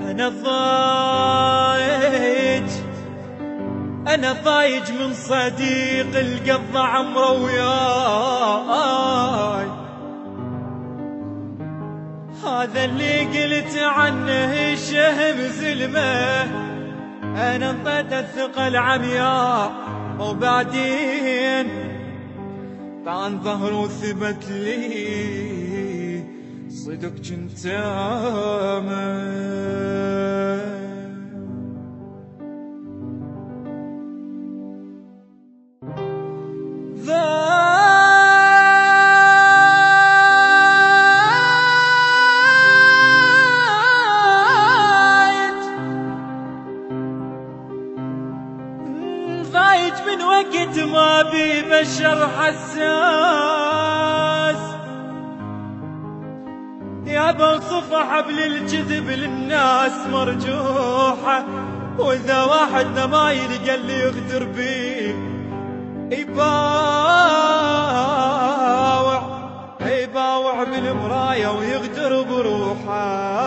أنا ضايج من صديق القضى عمره وياي، هذا اللي قلت عنه شهم زلمه، أنا انطيت الثقة العمياء وبعدين طعن ظهره وثبت لي صدق جنت ضايج من وقت ما بي بشر حساس، يا بوصف حبل الجذب للناس مرجوحة، وإذا واحد نمايل قال لي يغدر بي يباوع بالمراية ويغدر بروحه.